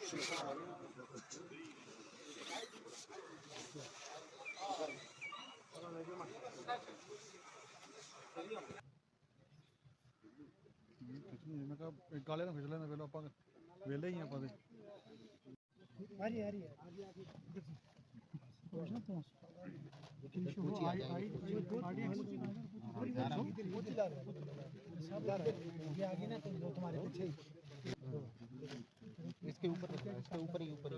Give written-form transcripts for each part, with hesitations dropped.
ਮੈਂ ਕਿਹਾ ਕਾਲੇ ਨੂੰ ਖਿੱਚ ਲੈਂਦੇ ਪਹਿਲਾਂ ਆਪਾਂ ਵਿਹਲੇ ਹੀ ਆਪਾਂ ਤੇ इसके ऊपर ही बार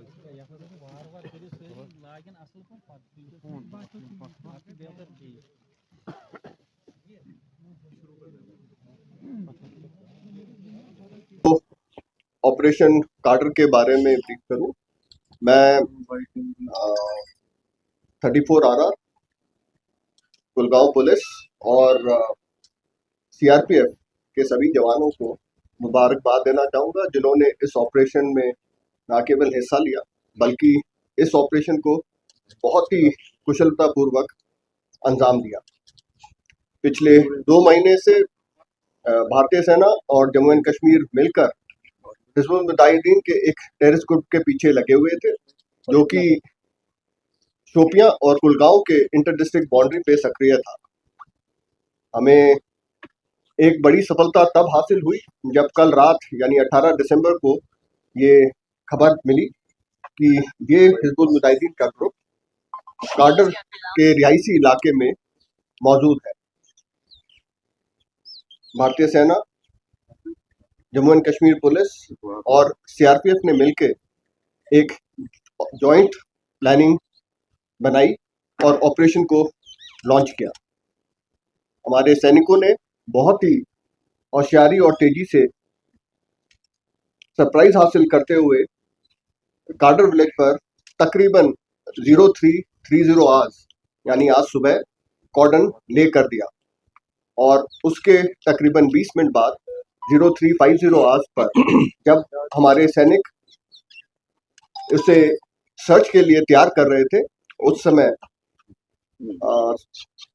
लागिन असल ऑपरेशन कार्टर के बारे में ब्रीफ करूं। मैं 34 RR कुलगांव पुलिस और सीआरपीएफ के सभी जवानों को मुबारकबाद देना चाहूँगा जिन्होंने इस ऑपरेशन में न केवल हिस्सा लिया बल्कि इस ऑपरेशन को बहुत ही कुशलतापूर्वक अंजाम दिया। पिछले 2 महीने से भारतीय सेना और जम्मू एंड कश्मीर मिलकर हिजबुल मुजाहिदीन के एक टेररिस्ट ग्रुप के पीछे लगे हुए थे जो कि शोपियां और कुलगांव के इंटर डिस्ट्रिक्ट बाउंड्री पे सक्रिय था। हमें एक बड़ी सफलता तब हासिल हुई जब कल रात यानी 18 दिसंबर को ये खबर मिली कि ये हिजबुल मुजाहिदीन का ग्रुप कार्टर के रिहायशी इलाके में मौजूद है। भारतीय सेना, जम्मू एंड कश्मीर पुलिस और सीआरपीएफ ने मिलकर एक जॉइंट प्लानिंग बनाई और ऑपरेशन को लॉन्च किया। हमारे सैनिकों ने बहुत ही होशियारी और तेजी से सरप्राइज हासिल करते हुए कार्टर विलेज पर तकरीबन 0330 आवर्स यानी आज सुबह कॉर्डन ले कर दिया और उसके तकरीबन 20 मिनट बाद 0350 आवर्स पर जब हमारे सैनिक उसे सर्च के लिए तैयार कर रहे थे उस समय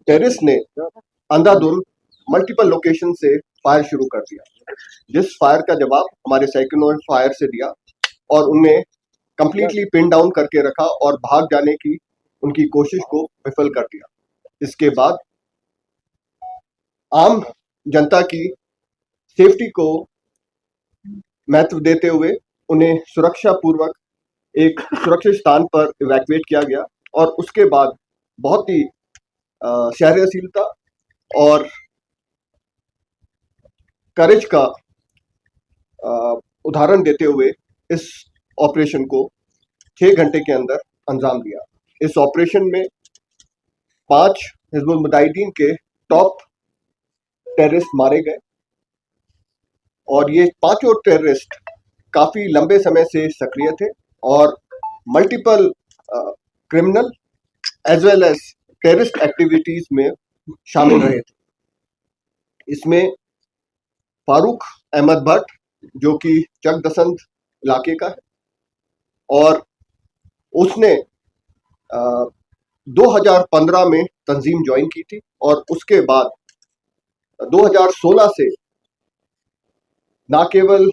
टेररिस्ट ने अंधाधुंध मल्टीपल लोकेशन से फायर शुरू कर दिया, जिस फायर का जवाब हमारे सैनिकों ने फायर से दिया और उन्हें कंप्लीटली पिन डाउन करके रखा और भाग जाने की उनकी कोशिश को विफल कर दिया। इसके बाद आम जनता की सेफ्टी को महत्व देते हुए उन्हें सुरक्षा पूर्वक एक सुरक्षित स्थान पर इवैक्यूएट किया गया और उसके बाद बहुत ही सहनशीलता और करेज का उदाहरण देते हुए इस ऑपरेशन को 6 घंटे के अंदर अंजाम दिया। इस ऑपरेशन में 5 हिजबुल मुजाहिदीन के टॉप टेररिस्ट मारे गए और ये 5 टेररिस्ट काफी लंबे समय से सक्रिय थे और multiple criminal as well as terrorist activities में शामिल रहे थे। इसमें फारूक अहमद भट्ट जो कि चकदसंत इलाके का है और उसने 2015 में तंजीम ज्वाइन की थी और उसके बाद 2016 से न केवल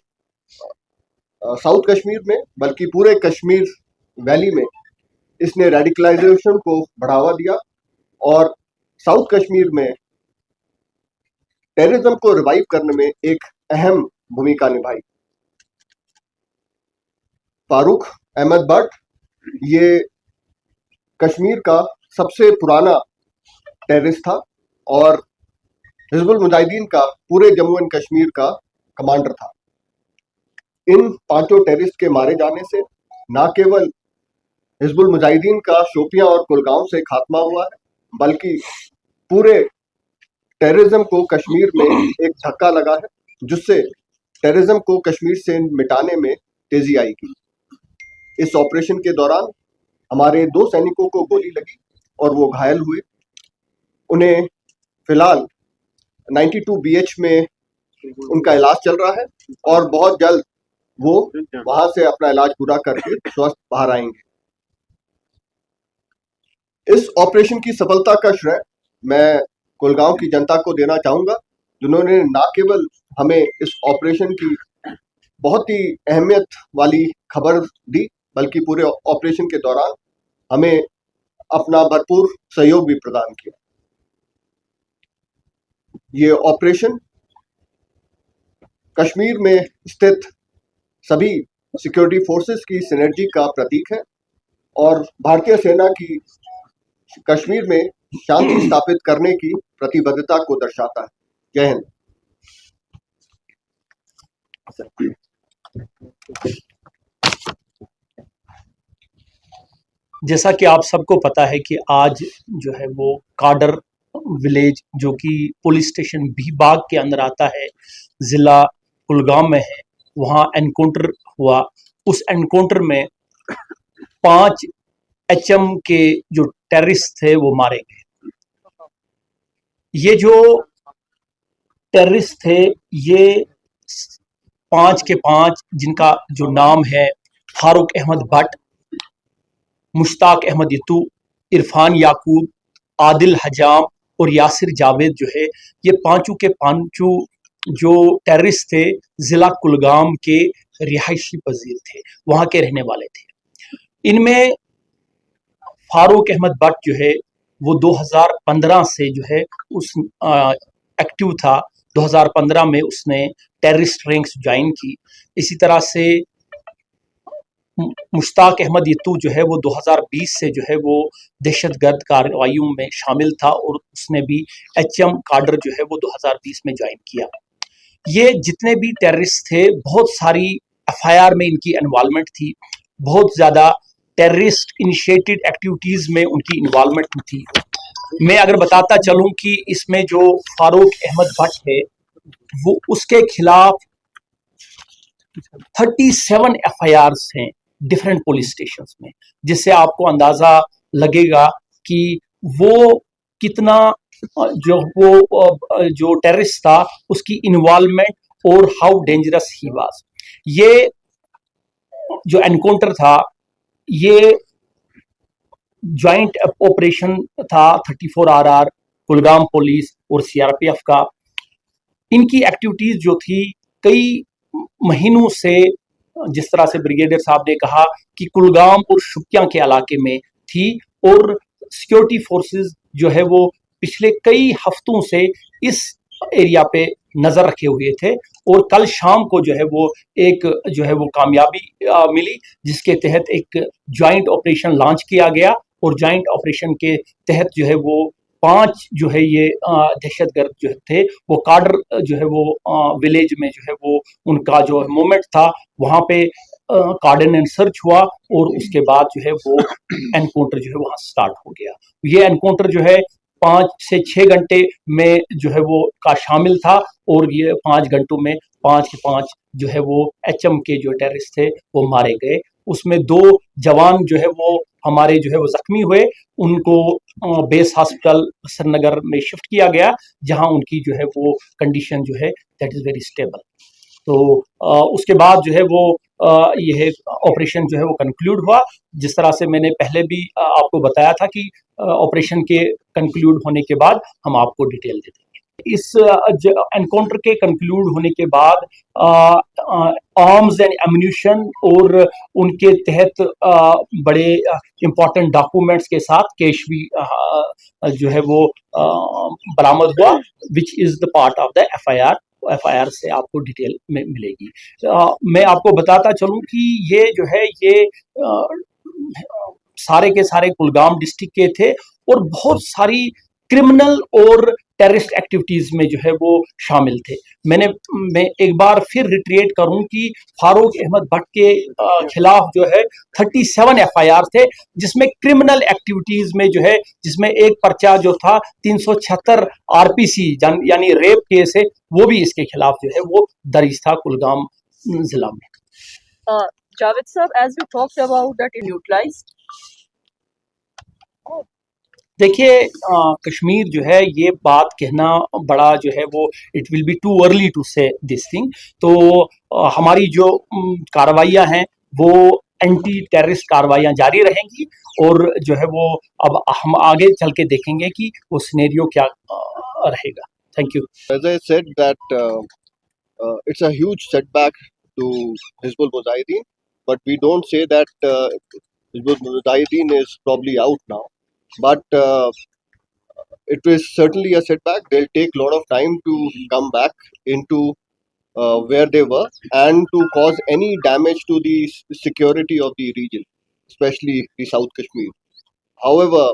साउथ कश्मीर में बल्कि पूरे कश्मीर वैली में इसने रेडिकलाइजेशन को बढ़ावा दिया और साउथ कश्मीर में टेररिज्म को रिवाइव करने में एक अहम भूमिका निभाई। फारूक अहमद भट्ट ये कश्मीर का सबसे पुराना टेररिस्ट था और हिजबुल मुजाहिदीन का पूरे जम्मू एंड कश्मीर का कमांडर था। इन 5 टेररिस्ट के मारे जाने से न केवल हिजबुल मुजाहिदीन का शोपियां और कुलगांव से खात्मा हुआ है बल्कि पूरे टेररिज्म को कश्मीर में एक धक्का लगा है जिससे टेररिज्म को कश्मीर से मिटाने में तेजी आएगी। इस ऑपरेशन के दौरान हमारे 2 सैनिकों को गोली लगी और वो घायल हुए। उन्हें फिलहाल 92 BH में उनका इलाज चल रहा है और बहुत जल्द वो वहां से अपना इलाज पूरा करके स्वस्थ बाहर आएंगे। इस ऑपरेशन की सफलता का श्रेय मैं कुलगांव की जनता को देना चाहूंगा जिन्होंने न केवल हमें इस ऑपरेशन की बहुत ही अहमियत वाली खबर दी, बल्कि पूरे ऑपरेशन के दौरान हमें अपना भरपूर सहयोग भी प्रदान किया। ये ऑपरेशन कश्मीर में स्थित सभी सिक्योरिटी फोर्सेस की सिनर्जी का प्रतीक है और भारतीय सेना की कश्मीर में शांति स्थापित करने की प्रतिबद्धता को दर्शाता है। जय हिंद। जैसा कि आप सबको पता है कि आज जो है वो काडर विलेज, जो कि पुलिस स्टेशन भीबाग के अंदर आता है, ज़िला कुलगाम में है, वहाँ एनकाउंटर हुआ। उस एनकाउंटर में 5 HM के जो टेररिस्ट थे वो मारे गए। ये जो टेररिस्ट थे, ये 5 के 5 जिनका जो नाम है फारूक अहमद भट्ट, मुश्ताक अहमद यतू, इरफान याकूब, आदिल हजाम और यासिर जावेद जो है, ये पांचों के पांचों जो टेररिस्ट थे ज़िला कुलगाम के रिहायशी पजीर थे, वहाँ के रहने वाले थे। इनमें फारूक अहमद भट्ट जो है वो 2015 से जो है उस एक्टिव था। 2015 में उसने टेररिस्ट रैंक्स ज्वाइन की। इसी तरह से मुश्ताक अहमद यतू जो है वो 2020 से जो है वो दहशतगर्द कार्रवाइयों में शामिल था और उसने भी HM काडर जो है वो 2020 में ज्वाइन किया। ये जितने भी टेररिस्ट थे, बहुत सारी FIR में इनकी इन्वॉल्वमेंट थी, बहुत ज़्यादा टेररिस्ट इनिशिएटेड एक्टिविटीज़ में उनकी इन्वॉल्वमेंट थी। मैं अगर बताता चलूं कि इसमें जो फारूक अहमद भट्ट है वो उसके खिलाफ 37 FIRs हैं डिफरेंट पुलिस स्टेशंस में, जिससे आपको अंदाजा लगेगा कि वो कितना जो टेररिस्ट था उसकी इन्वॉल्वमेंट और हाउ डेंजरस ही वाज। ये जो एनकाउंटर था ये ज्वाइंट ऑपरेशन था 34RR कुलगाम पुलिस और CRPF का। इनकी एक्टिविटीज जो थी कई महीनों से, जिस तरह से ब्रिगेडियर साहब ने कहा कि कुलगाम और शुपियां के इलाके में थी और सिक्योरिटी फोर्सेस जो है वो पिछले कई हफ्तों से इस एरिया पे नजर रखे हुए थे। और कल शाम को जो है वो एक जो है वो कामयाबी मिली, जिसके तहत एक ज्वाइंट ऑपरेशन लॉन्च किया गया और ज्वाइंट ऑपरेशन के तहत जो है वो 5 जो है ये दहशतगर्द जो थे वो काडर जो है वो विलेज में जो है वो उनका जो मूवमेंट था, वहाँ पे कार्डिनेट सर्च हुआ और उसके बाद जो है वो एनकाउंटर जो है वहाँ स्टार्ट हो गया। ये एनकाउंटर जो है 5 से 6 घंटे में जो है वो का शामिल था और ये 5 घंटों में 5 के 5 जो है वो HM के जो टेररिस्ट थे वो मारे गए। उसमें 2 जवान जो है वो हमारे जो है वो जख्मी हुए, उनको बेस हॉस्पिटल श्रीनगर में शिफ्ट किया गया, जहां उनकी जो है वो कंडीशन जो है दैट इज़ वेरी स्टेबल। तो उसके बाद जो है वो यह ऑपरेशन जो है वो कंक्लूड हुआ। जिस तरह से मैंने पहले भी आपको बताया था कि ऑपरेशन के कंक्लूड होने के बाद हम आपको डिटेल दे देंगे। इस एनकाउंटर के कंक्लूड होने के बाद आर्म्स एंड एम्यूनिशन और उनके तहत बड़े इंपॉर्टेंट डॉक्यूमेंट्स के साथ कैश भी जो है वो बरामद हुआ, which is the part of the FIR से आपको डिटेल में मिलेगी। मैं आपको बताता चलूं कि ये जो है ये सारे के सारे कुलगाम डिस्ट्रिक्ट के थे और बहुत सारी क्रिमिनल और टेररिस्ट एक्टिविटीज में जो है वो शामिल थे। मैं एक बार फिर रिट्रेट करूं कि फारूक अहमद भट्ट के खिलाफ जो है 37 FIR थे, जिसमें क्रिमिनल एक्टिविटीज में जो है, जिसमें एक पर्चा जो था 376 RPC यानी रेप केस है, वो भी इसके खिलाफ जो है वो दर्ज था कुलगाम जिला में। Javed sir, as you talked about that utilized. देखिए कश्मीर जो है ये बात कहना बड़ा जो है वो it will be too early to say this thing. तो हमारी जो कार्रवाइयाँ हैं वो एंटी टेररिस्ट कार्रवाइयाँ जारी रहेंगी और जो है वो अब हम आगे चल के देखेंगे कि वो सिनेरियो क्या रहेगा। Thank you. As I said that it's a huge setback to Hizbul Mujahideen, but we don't say that Hizbul Mujahideen is probably out now. But it was certainly a setback. They'll take a lot of time to come back into where they were and to cause any damage to the security of the region, especially the South Kashmir. However,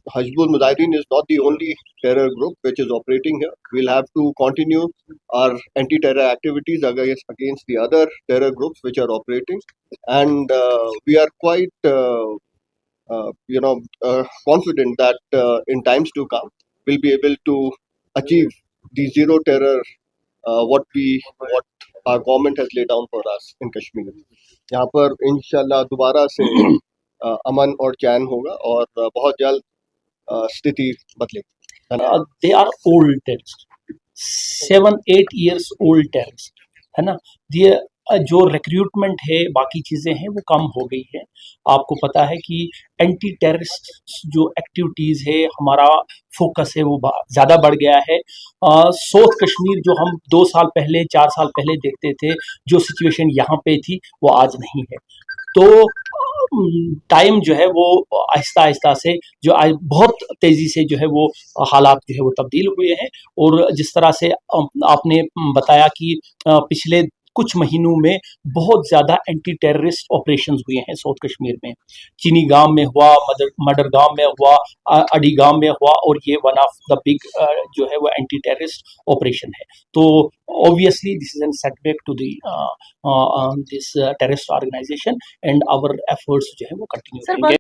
Hizbul Mujahideen is not the only terror group which is operating here. We'll have to continue our anti-terror activities against the other terror groups which are operating, and we are quite confident that in times to come we'll be able to achieve the zero terror what our government has laid down for us in Kashmir. यहाँ पर इंशाल्लाह दोबारा से अमन और चैन होगा और बहुत जल्द स्थिति बदलेगी। धन्यवाद। they are old terrorists, 7-8 years old terrorists, है ना। ये जो रिक्रूटमेंट है, बाकी चीज़ें हैं, वो कम हो गई है। आपको पता है कि एंटी टेररिस्ट जो एक्टिविटीज़ है, हमारा फोकस है, वो ज़्यादा बढ़ गया है। साउथ कश्मीर जो हम 2 साल पहले 4 साल पहले देखते थे, जो सिचुएशन यहाँ पे थी, वो आज नहीं है। तो टाइम जो है वो आहिस्ता आहिस्ता से जो आज बहुत तेज़ी से जो है वो हालात जो है वो तब्दील हुए हैं। और जिस तरह से आपने बताया कि पिछले कुछ महीनों में बहुत ज़्यादा एंटी टेररिस्ट ऑपरेशंस हुए हैं साउथ कश्मीर में। चीनी गांव में हुआ, मडर गांव में हुआ, अडी गांव में हुआ, और ये वन ऑफ द बिग जो है वो एंटी टेररिस्ट ऑपरेशन है। तो obviously this is an setback to this terrorist organisation, and our efforts जो है वो कंटिन्यू Sir, करेंगे।